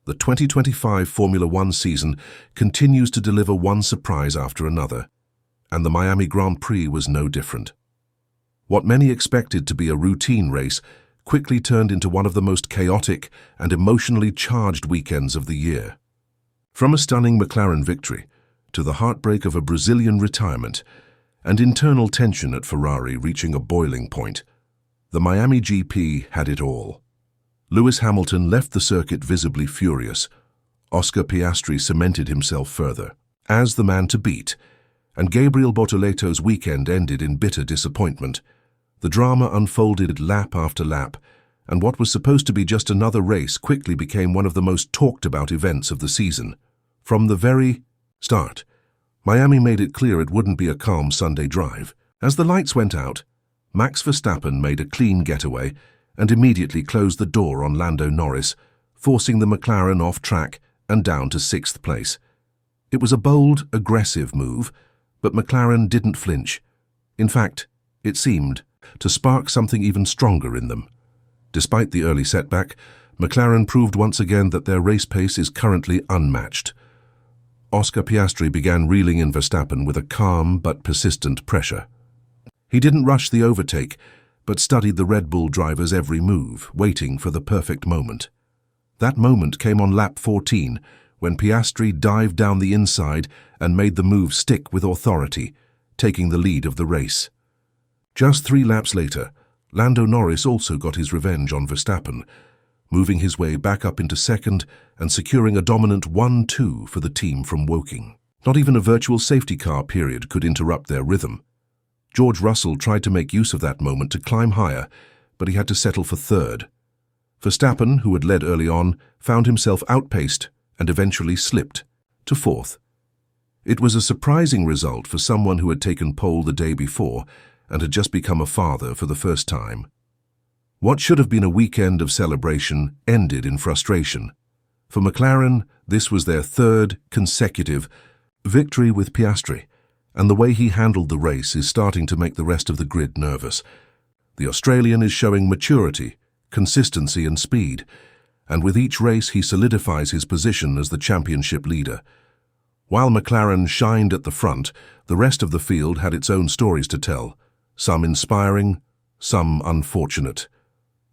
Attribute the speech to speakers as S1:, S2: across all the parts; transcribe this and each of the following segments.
S1: The 2025 Formula One season continues to deliver one surprise after another, and the Miami Grand Prix was no different. What many expected to be a routine race quickly turned into one of the most chaotic and emotionally charged weekends of the year. From a stunning McLaren victory to the heartbreak of a Brazilian retirement and internal tension at Ferrari reaching a boiling point, the Miami GP had it all. Lewis Hamilton left the circuit visibly furious. Oscar Piastri cemented himself further as the man to beat, and Gabriel Bortoleto's weekend ended in bitter disappointment. The drama unfolded lap after lap, and what was supposed to be just another race quickly became one of the most talked-about events of the season. From the very start, Miami made it clear it wouldn't be a calm Sunday drive. As the lights went out, Max Verstappen made a clean getaway and immediately closed the door on Lando Norris, forcing the McLaren off track and down to 6th place. It was a bold, aggressive move, but McLaren didn't flinch. In fact, it seemed to spark something even stronger in them. Despite the early setback, McLaren proved once again that their race pace is currently unmatched. Oscar Piastri began reeling in Verstappen with a calm but persistent pressure. He didn't rush the overtake, but studied the Red Bull driver's every move, waiting for the perfect moment. That moment came on lap 14, when Piastri dived down the inside and made the move stick with authority, taking the lead of the race. Just 3 laps later, Lando Norris also got his revenge on Verstappen, moving his way back up into second and securing a dominant 1-2 for the team from Woking. Not even a virtual safety car period could interrupt their rhythm. George Russell tried to make use of that moment to climb higher, but he had to settle for third. Verstappen, who had led early on, found himself outpaced and eventually slipped to fourth. It was a surprising result for someone who had taken pole the day before and had just become a father for the first time. What should have been a weekend of celebration ended in frustration. For McLaren, this was their 3rd consecutive victory with Piastri, and the way he handled the race is starting to make the rest of the grid nervous. The Australian is showing maturity, consistency and speed, and with each race he solidifies his position as the championship leader. While McLaren shined at the front, the rest of the field had its own stories to tell, some inspiring, some unfortunate.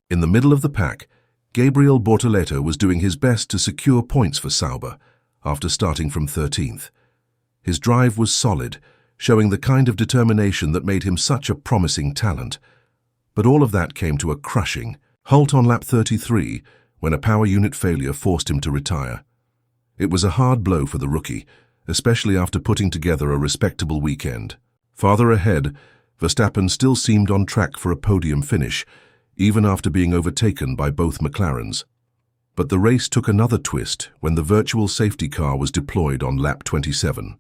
S1: In the middle of the pack, Gabriel Bortoleto was doing his best to secure points for Sauber after starting from 13th. His drive was solid, showing the kind of determination that made him such a promising talent. But all of that came to a crushing halt on lap 33 when a power unit failure forced him to retire. It was a hard blow for the rookie, especially after putting together a respectable weekend. Farther ahead, Verstappen still seemed on track for a podium finish, even after being overtaken by both McLarens. But the race took another twist when the virtual safety car was deployed on lap 27.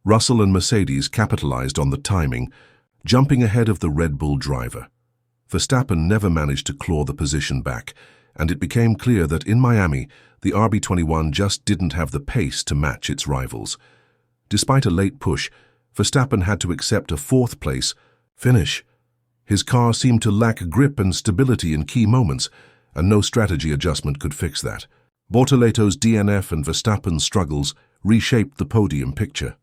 S1: Russell and Mercedes capitalized on the timing, jumping ahead of the Red Bull driver. Verstappen never managed to claw the position back, and it became clear that in Miami, the RB21 just didn't have the pace to match its rivals. Despite a late push, Verstappen had to accept a 4th-place finish. His car seemed to lack grip and stability in key moments, and no strategy adjustment could fix that. Bortoleto's DNF and Verstappen's struggles reshaped the podium picture.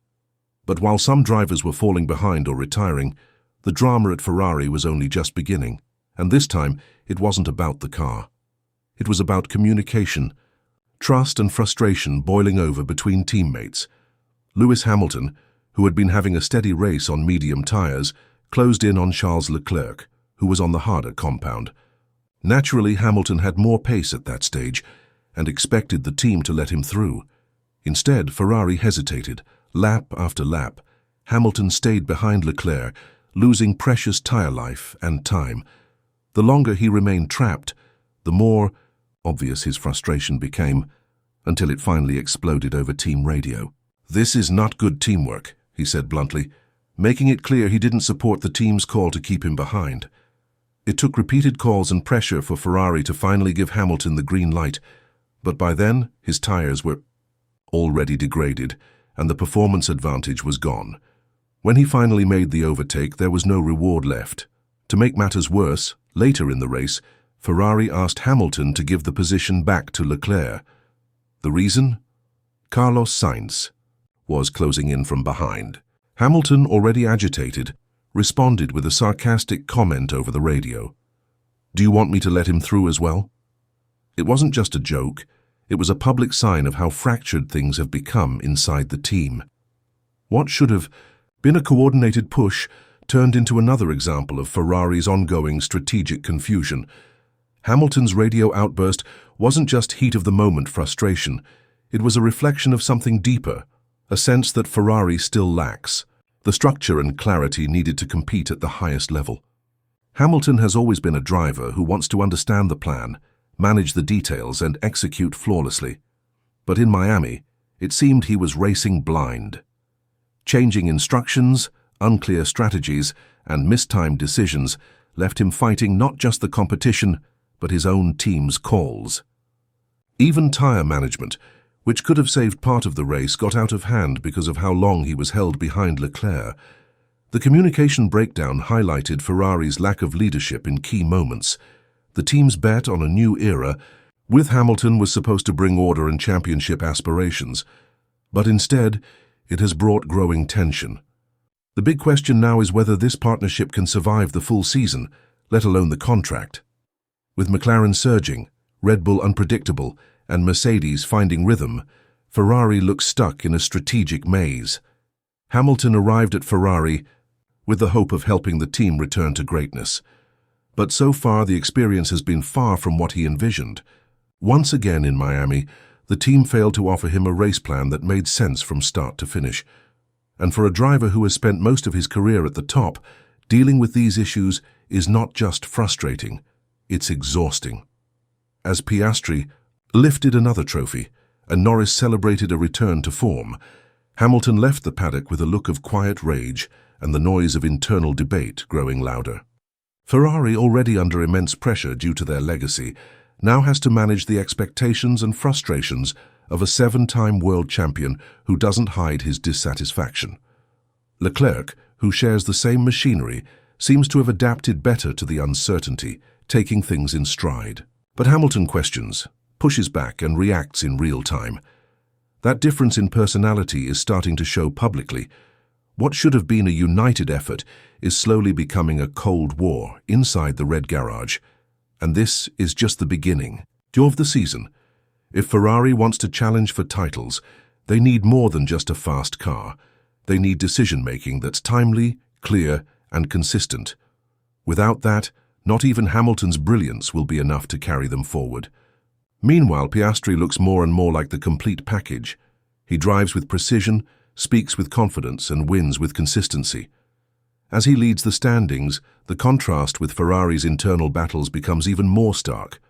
S1: But while some drivers were falling behind or retiring, the drama at Ferrari was only just beginning, and this time it wasn't about the car. It was about communication, trust and frustration boiling over between teammates. Lewis Hamilton, who had been having a steady race on medium tires, closed in on Charles Leclerc, who was on the harder compound. Naturally, Hamilton had more pace at that stage and expected the team to let him through. Instead, Ferrari hesitated. Lap after lap, Hamilton stayed behind Leclerc, losing precious tire life and time. The longer he remained trapped, the more obvious his frustration became, until it finally exploded over team radio. "This is not good teamwork," he said bluntly, making it clear he didn't support the team's call to keep him behind. It took repeated calls and pressure for Ferrari to finally give Hamilton the green light, but by then his tires were already degraded, and the performance advantage was gone. When he finally made the overtake, there was no reward left. To make matters worse, later in the race, Ferrari asked Hamilton to give the position back to Leclerc. The reason? Carlos Sainz was closing in from behind. Hamilton, already agitated, responded with a sarcastic comment over the radio. "Do you want me to let him through as well?" It wasn't just a joke. It was a public sign of how fractured things have become inside the team. What should have been a coordinated push turned into another example of Ferrari's ongoing strategic confusion. Hamilton's radio outburst wasn't just heat-of-the-moment frustration. It was a reflection of something deeper, a sense that Ferrari still lacks, the structure and clarity needed to compete at the highest level. Hamilton has always been a driver who wants to understand the plan, manage the details, and execute flawlessly. But in Miami, it seemed he was racing blind. Changing instructions, unclear strategies, and mistimed decisions left him fighting not just the competition, but his own team's calls. Even tire management, which could have saved part of the race, got out of hand because of how long he was held behind Leclerc. The communication breakdown highlighted Ferrari's lack of leadership in key moments. The team's bet on a new era with Hamilton was supposed to bring order and championship aspirations, but instead, it has brought growing tension. The big question now is whether this partnership can survive the full season, let alone the contract. With McLaren surging, Red Bull unpredictable, and Mercedes finding rhythm, Ferrari looks stuck in a strategic maze. Hamilton arrived at Ferrari with the hope of helping the team return to greatness. But so far, the experience has been far from what he envisioned. Once again in Miami, the team failed to offer him a race plan that made sense from start to finish. And for a driver who has spent most of his career at the top, dealing with these issues is not just frustrating, it's exhausting. As Piastri lifted another trophy, and Norris celebrated a return to form, Hamilton left the paddock with a look of quiet rage and the noise of internal debate growing louder. Ferrari, already under immense pressure due to their legacy, now has to manage the expectations and frustrations of a 7-time world champion who doesn't hide his dissatisfaction. Leclerc, who shares the same machinery, seems to have adapted better to the uncertainty, taking things in stride. But Hamilton questions, pushes back, and reacts in real time. That difference in personality is starting to show publicly. What should have been a united effort is slowly becoming a cold war inside the red garage. And this is just the beginning of the season. If Ferrari wants to challenge for titles, they need more than just a fast car. They need decision-making that's timely, clear, and consistent. Without that, not even Hamilton's brilliance will be enough to carry them forward. Meanwhile, Piastri looks more and more like the complete package. He drives with precision, speaks with confidence, and wins with consistency. As he leads the standings, the contrast with Ferrari's internal battles becomes even more stark.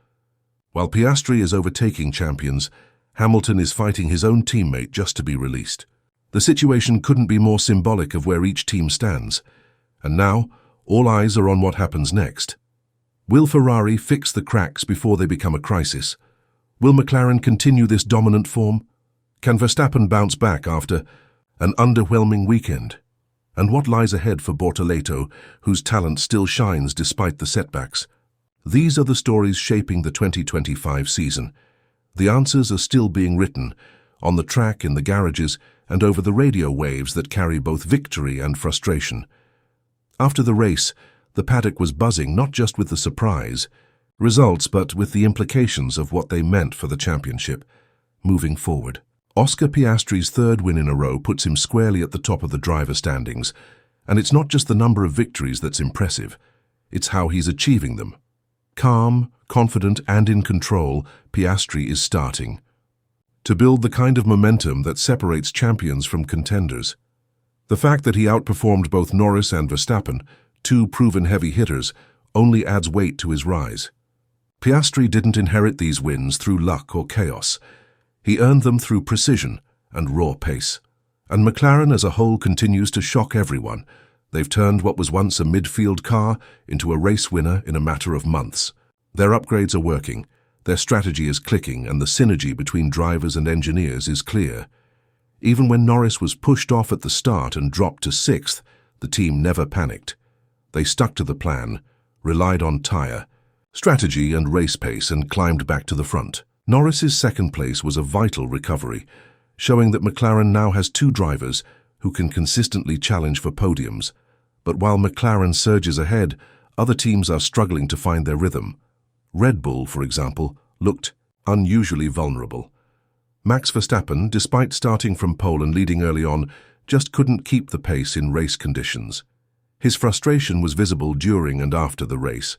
S1: While Piastri is overtaking champions, Hamilton is fighting his own teammate just to be released. The situation couldn't be more symbolic of where each team stands. And now, all eyes are on what happens next. Will Ferrari fix the cracks before they become a crisis? Will McLaren continue this dominant form? Can Verstappen bounce back after an underwhelming weekend? And what lies ahead for Bortoleto, whose talent still shines despite the setbacks? These are the stories shaping the 2025 season. The answers are still being written, on the track, in the garages, and over the radio waves that carry both victory and frustration. After the race, the paddock was buzzing not just with the surprise results, but with the implications of what they meant for the championship moving forward. Oscar Piastri's third win in a row puts him squarely at the top of the driver standings, and it's not just the number of victories that's impressive, it's how he's achieving them. Calm, confident, and in control, Piastri is starting to build the kind of momentum that separates champions from contenders. The fact that he outperformed both Norris and Verstappen, two proven heavy hitters, only adds weight to his rise. Piastri didn't inherit these wins through luck or chaos. He earned them through precision and raw pace. And McLaren as a whole continues to shock everyone. They've turned what was once a midfield car into a race winner in a matter of months. Their upgrades are working, their strategy is clicking, and the synergy between drivers and engineers is clear. Even when Norris was pushed off at the start and dropped to 6th, the team never panicked. They stuck to the plan, relied on tyre, strategy and race pace, and climbed back to the front. Norris's second place was a vital recovery, showing that McLaren now has two drivers who can consistently challenge for podiums. But while McLaren surges ahead, other teams are struggling to find their rhythm. Red Bull, for example, looked unusually vulnerable. Max Verstappen, despite starting from pole and leading early on, just couldn't keep the pace in race conditions. His frustration was visible during and after the race.